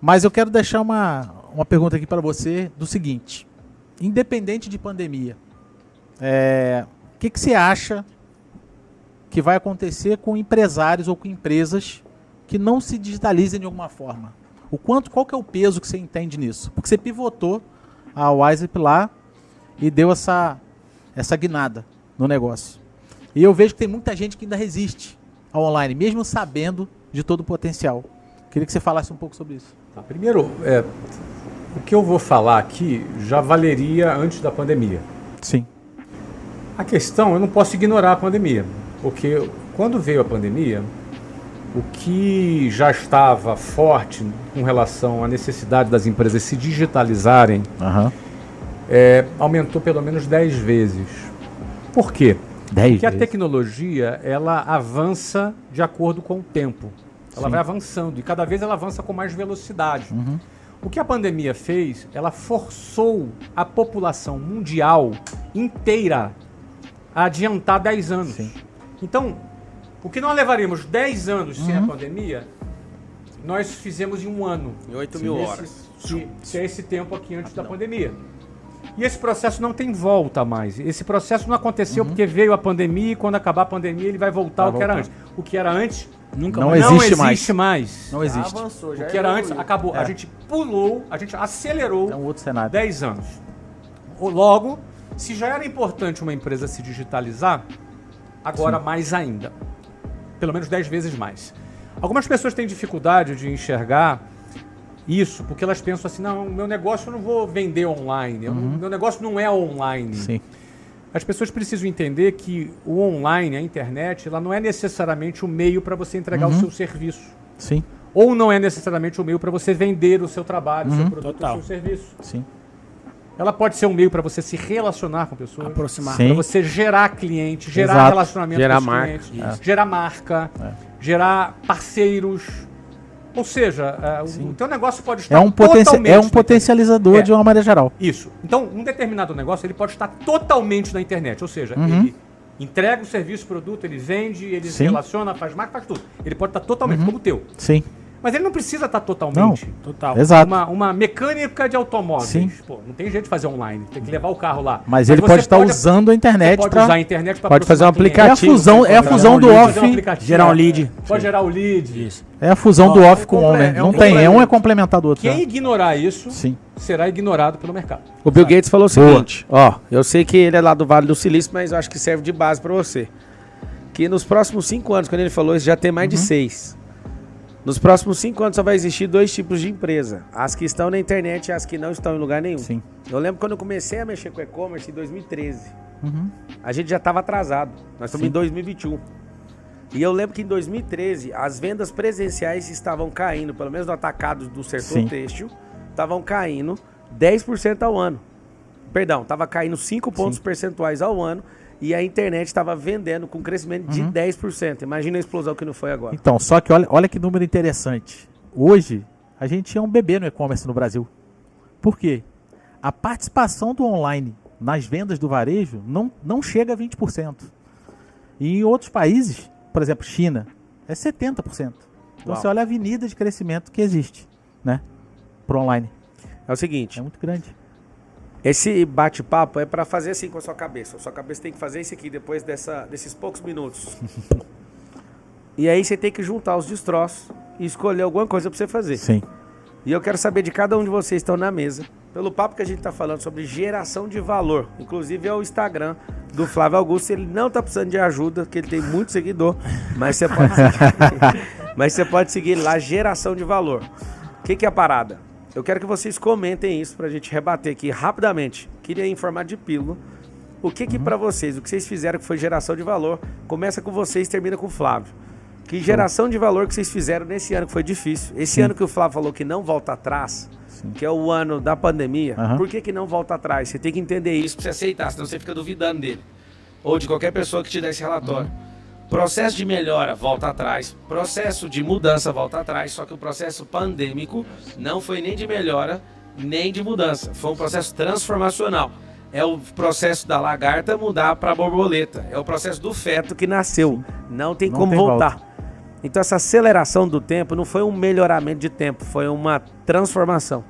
Mas eu quero deixar uma pergunta aqui para você do seguinte. Independente de pandemia, o que você acha que vai acontecer com empresários ou com empresas que não se digitalizem de alguma forma? Qual que é o peso que você entende nisso? Porque você pivotou a WiseUp lá e deu essa guinada no negócio. E eu vejo que tem muita gente que ainda resiste ao online, mesmo sabendo de todo o potencial. Queria que você falasse um pouco sobre isso. Tá, primeiro, o que eu vou falar aqui já valeria antes da pandemia. Sim. A questão, eu não posso ignorar a pandemia, porque quando veio a pandemia, o que já estava forte com relação à necessidade das empresas se digitalizarem, aumentou pelo menos 10 vezes. Por quê? Porque a tecnologia, ela avança de acordo com o tempo. Ela vai avançando e cada vez ela avança com mais velocidade. O que a pandemia fez, ela forçou a população mundial inteira a adiantar 10 anos. Sim. Então, o que nós levaríamos 10 anos sem a pandemia, nós fizemos em um ano. Em 8.000 horas. Que é esse tempo aqui antes da pandemia. E esse processo não tem volta mais. Esse processo não aconteceu porque veio a pandemia e quando acabar a pandemia ele vai voltar ao que era antes. O que era antes não existe mais. Não existe. Já avançou, já o que era antes acabou. A gente pulou, a gente acelerou um outro cenário. 10 anos. Logo, se já era importante uma empresa se digitalizar, agora mais ainda. Pelo menos 10 vezes mais. Algumas pessoas têm dificuldade de enxergar isso, porque elas pensam assim, não, meu negócio eu não vou vender online, meu negócio não é online. Sim. As pessoas precisam entender que o online, a internet, ela não é necessariamente o meio para você entregar o seu serviço. Sim. Ou não é necessariamente o meio para você vender o seu trabalho, o seu produto, o seu serviço. Sim. Ela pode ser um meio para você se relacionar com pessoas, aproximar, para você gerar cliente, gerar relacionamento gerar com os marca, clientes, gerar marca, gerar parceiros. Ou seja, o teu negócio pode estar totalmente... É um potencializador de uma maneira geral. Isso. Então, um determinado negócio ele pode estar totalmente na internet. Ou seja, ele entrega o serviço, o produto, ele vende, ele se relaciona, faz marca, faz tudo. Ele pode estar totalmente como o teu. Sim. Mas ele não precisa estar totalmente. Não. Total. Exato. Uma mecânica de automóveis. Sim. Pô, não tem jeito de fazer online. Tem que levar o carro lá. Mas ele pode estar usando a internet para... Pode usar a internet para... Pode fazer um aplicativo. É a fusão do off. Gerar um lead. Pode gerar o lead. Isso. É a fusão do off com o on, né? Não tem. Um é complementar do outro. Quem ignorar isso será ignorado pelo mercado. O Bill Gates falou o seguinte. Eu sei que ele é lá do Vale do Silício, mas eu acho que serve de base para você. Que nos próximos 5 anos, quando ele falou isso, já tem mais de 6. Nos próximos 5 anos só vai existir 2 tipos de empresa. As que estão na internet e as que não estão em lugar nenhum. Sim. Eu lembro quando eu comecei a mexer com e-commerce em 2013. A gente já estava atrasado. Nós estamos em 2021. E eu lembro que em 2013 as vendas presenciais estavam caindo, pelo menos no atacado do setor têxtil, estavam caindo 10% ao ano. Perdão, estava caindo 5 pontos percentuais ao ano. E a internet estava vendendo com crescimento de 10%. Imagina a explosão que não foi agora. Então, só que olha que número interessante. Hoje, a gente é um bebê no e-commerce no Brasil. Por quê? A participação do online nas vendas do varejo não chega a 20%. E em outros países, por exemplo, China, é 70%. Então você olha a avenida de crescimento que existe, né? Pro online. É o seguinte. É muito grande. Esse bate-papo é para fazer assim com a sua cabeça. A sua cabeça tem que fazer isso aqui depois desses poucos minutos. E aí você tem que juntar os destroços e escolher alguma coisa para você fazer. Sim. E eu quero saber de cada um de vocês que estão na mesa, pelo papo que a gente está falando sobre geração de valor. Inclusive é o Instagram do Flávio Augusto. Ele não está precisando de ajuda, porque ele tem muito seguidor. Mas você pode seguir, mas você pode seguir lá, geração de valor. O que é a parada? Eu quero que vocês comentem isso pra gente rebater aqui rapidamente. Queria informar de pílula. O que pra vocês, o que vocês fizeram que foi geração de valor, começa com vocês e termina com o Flávio. Que geração de valor que vocês fizeram nesse ano que foi difícil. Esse ano que o Flávio falou que não volta atrás, que é o ano da pandemia, por que não volta atrás? Você tem que entender isso pra você aceitar, senão você fica duvidando dele. Ou de qualquer pessoa que te dê esse relatório. Processo de melhora, volta atrás. Processo de mudança, volta atrás. Só que o processo pandêmico não foi nem de melhora, nem de mudança. Foi um processo transformacional. É o processo da lagarta mudar para borboleta. É o processo do feto que nasceu. Não tem como voltar. Então essa aceleração do tempo não foi um melhoramento de tempo, foi uma transformação.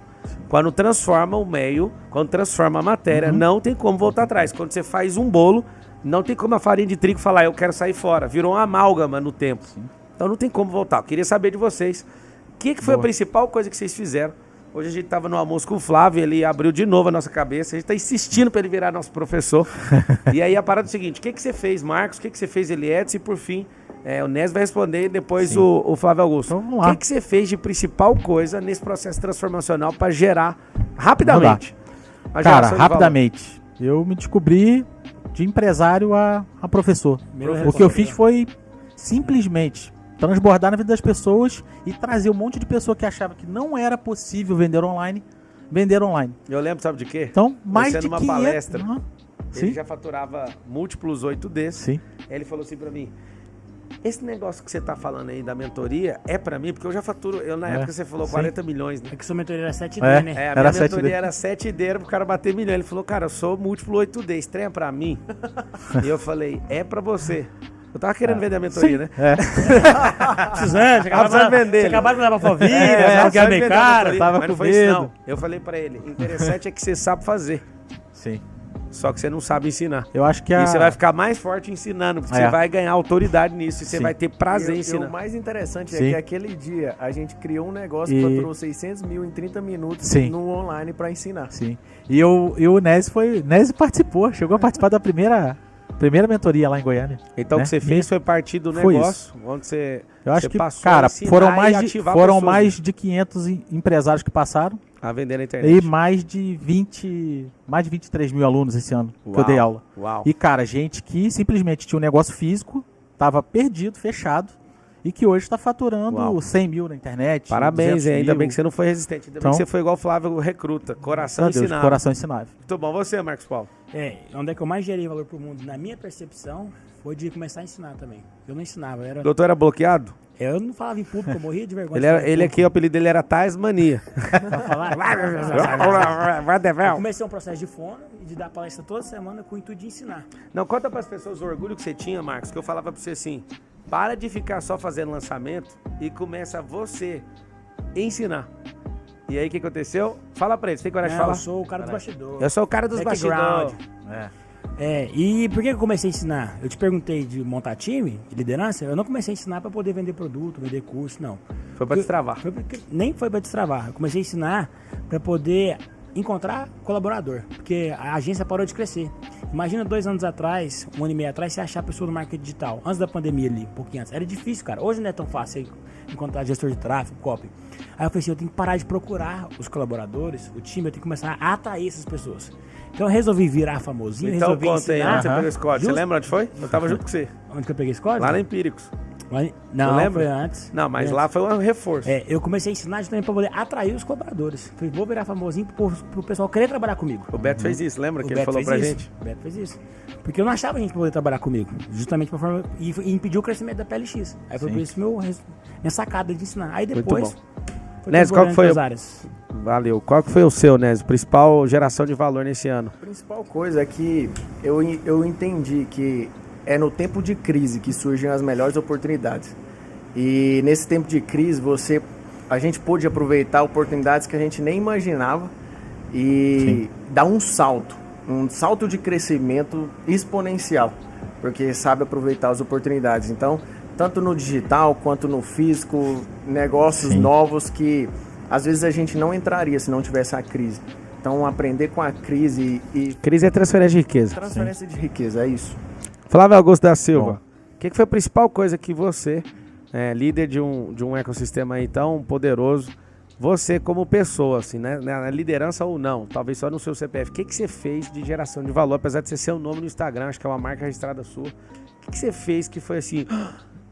Quando transforma o meio, quando transforma a matéria, não tem como voltar atrás. Quando você faz um bolo, não tem como a farinha de trigo falar, eu quero sair fora. Virou uma amálgama no tempo. Então não tem como voltar. Eu queria saber de vocês, o que foi a principal coisa que vocês fizeram? Hoje a gente estava no almoço com o Flávio, ele abriu de novo a nossa cabeça, a gente está insistindo para ele virar nosso professor. E aí a parada é o seguinte, o que você fez, Marcos? O que você fez, Eliette? E por fim, o Nésio vai responder e depois o Flávio Augusto. Então, vamos lá. O que você fez de principal coisa nesse processo transformacional para gerar rapidamente? Cara, rapidamente. Eu me descobri de empresário a professor. O que eu fiz foi simplesmente transbordar na vida das pessoas e trazer um monte de pessoa que achava que não era possível vender online. Eu lembro, sabe de quê? Então, mais de numa 500... palestra, ele Sim. já faturava múltiplos 8 desses. Sim. Aí ele falou assim pra mim, esse negócio que você tá falando aí da mentoria é pra mim, porque eu já faturo, na época você falou 40 milhões, né? É que sua mentoria era 7D, né? A Era minha mentoria era 7D, era pro cara bater milhão. Ele falou, cara, eu sou múltiplo 8D, estranha pra mim? E eu falei, é pra você. Eu tava querendo vender a mentoria, né? Precisando, você acabaram de levar pra família, que é meio caro. tava mas não com foi isso, medo. não. Eu falei pra ele, interessante é que você sabe fazer, Sim. só que você não sabe ensinar. Eu acho que E você vai ficar mais forte ensinando, porque você vai ganhar autoridade nisso e você Sim. vai ter prazer em E ensinar. o mais interessante Sim. é que aquele dia a gente criou um negócio que faturou 600 mil em 30 minutos Sim. no online para ensinar. Sim. E o Nésio participou, chegou a participar da primeira mentoria lá em Goiânia. Então o que você fez foi partir do Foi negócio, onde você Eu acho você que, passou cara, a ensinar foram e mais de, ativar foram pessoas, mais de 500 empresários que passaram a vender na internet. e mais de 23 mil alunos esse ano que eu dei aula. Uau. E, cara, gente que simplesmente tinha um negócio físico, tava perdido, fechado, e que hoje está faturando 100 mil na internet. Parabéns, 200 ainda mil. bem que você não foi resistente. Ainda bem Então- que você foi igual o Flávio Recruta. Coração Meu Deus, ensinável. coração ensinável. Muito bom. Você, Marcos Paulo. Onde é que eu mais gerei valor pro mundo, na minha percepção, foi de começar a ensinar também. Eu não ensinava, O doutor era bloqueado? eu não falava em público, eu morria de vergonha. Ele aqui, o apelido dele era Tasmania. Pra falar. Eu comecei um processo de fono e de dar palestra toda semana com o intuito de ensinar. Não, conta para as pessoas o orgulho que você tinha, Marcos, que eu falava para você assim, para de ficar só fazendo lançamento e começa você ensinar. E aí, o que aconteceu? Fala para eles, tem coragem de falar? Eu sou o cara do bastidor. Eu sou o cara dos Background. bastidores. E por que eu comecei a ensinar? Eu te perguntei de montar time, de liderança, eu não comecei a ensinar para poder vender produto, vender curso, não. Foi para destravar. Nem foi para destravar. Eu comecei a ensinar para poder encontrar colaborador, porque a agência parou de crescer. Imagina 2 anos atrás, 1 ano e meio atrás, você achar a pessoa do marketing digital. Antes da pandemia ali, um pouquinho antes. Era difícil, cara. Hoje não é tão fácil encontrar gestor de tráfego, copy. Aí eu falei assim, eu tenho que parar de procurar os colaboradores, o time, eu tenho que começar a atrair essas pessoas. Então eu resolvi virar famosinho, Então resolvi conta aí, ensinar. onde você pegou esse código? Você lembra onde foi? Eu tava junto com você. Onde que eu peguei esse código? Lá na Empíricos. Não, lembra? foi antes. Não, mas Antes. lá foi um reforço. Eu comecei a ensinar justamente para poder atrair os colaboradores. Falei, vou virar famosinho pro pessoal querer trabalhar comigo. O Beto fez isso, lembra O que ele Beto falou fez pra isso. gente? O Beto fez isso. Porque eu não achava gente pra poder trabalhar comigo. Justamente pra forma. E impediu o crescimento da PLX. Aí foi por isso minha sacada de ensinar. Aí depois. Nésio, qual que foi? Áreas. Valeu. Qual que foi o seu, Nésio? Principal geração de valor nesse ano? A principal coisa é que eu entendi que é no tempo de crise que surgem as melhores oportunidades. E nesse tempo de crise, a gente pôde aproveitar oportunidades que a gente nem imaginava e dar um salto de crescimento exponencial, porque sabe aproveitar as oportunidades. Então, tanto no digital quanto no físico, negócios novos que às vezes a gente não entraria se não tivesse a crise. Então, aprender com a crise e... Crise é transferência de riqueza. Transferência de riqueza, é isso. Flávio Augusto da Silva, o que foi a principal coisa que você, líder de um ecossistema aí tão poderoso, você como pessoa, assim, né, na liderança ou não, talvez só no seu CPF, o que você fez de geração de valor, apesar de ser seu nome no Instagram, acho que é uma marca registrada sua, o que você fez que foi assim,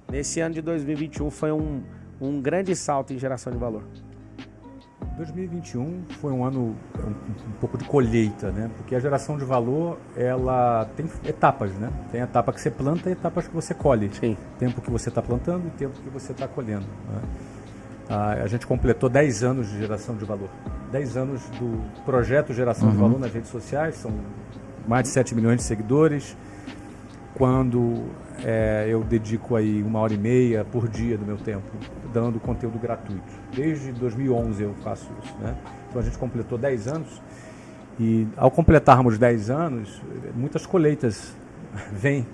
nesse ano de 2021 foi um grande salto em geração de valor? 2021 foi um ano um pouco de colheita, né? Porque a geração de valor, ela tem etapas, né? Tem a etapa que você planta e etapas que você colhe. Sim. Tempo que você está plantando e tempo que você está colhendo, né? A gente completou 10 anos de geração de valor. 10 anos do projeto Geração de Valor nas redes sociais, são mais de 7 milhões de seguidores. quando eu dedico aí 1h30 por dia do meu tempo dando conteúdo gratuito. Desde 2011 eu faço isso, né? Então a gente completou 10 anos e ao completarmos 10 anos, muitas colheitas vêm.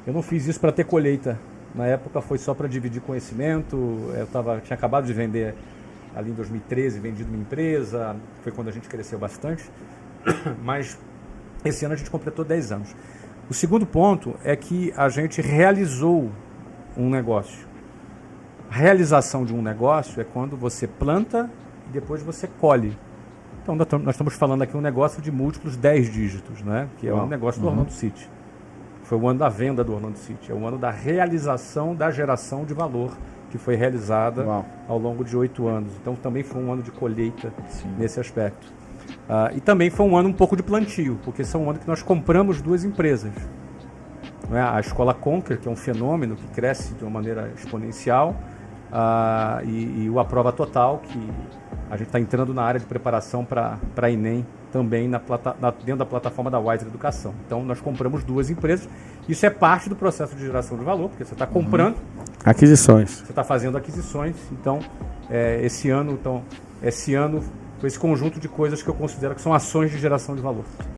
Eu não fiz isso para ter colheita. Na época foi só para dividir conhecimento. Tinha acabado de vender ali em 2013, vendido uma empresa, foi quando a gente cresceu bastante. Mas esse ano a gente completou 10 anos. O segundo ponto é que a gente realizou um negócio. A realização de um negócio é quando você planta e depois você colhe. Então nós estamos falando aqui um negócio de múltiplos 10 dígitos, né? Que é um negócio do Orlando City. Foi o ano da venda do Orlando City, é o ano da realização da geração de valor que foi realizada ao longo de 8 anos. Então também foi um ano de colheita nesse aspecto. E também foi um ano um pouco de plantio, porque esse é um ano que nós compramos 2 empresas. Não é? A Escola Conquer, que é um fenômeno que cresce de uma maneira exponencial, e o Aprova Total, que a gente está entrando na área de preparação para a Enem, também dentro da plataforma da Wiser Educação. Então nós compramos 2 empresas. Isso é parte do processo de geração de valor, porque você está comprando aquisições. Você está fazendo aquisições. Então esse ano foi esse conjunto de coisas que eu considero que são ações de geração de valor.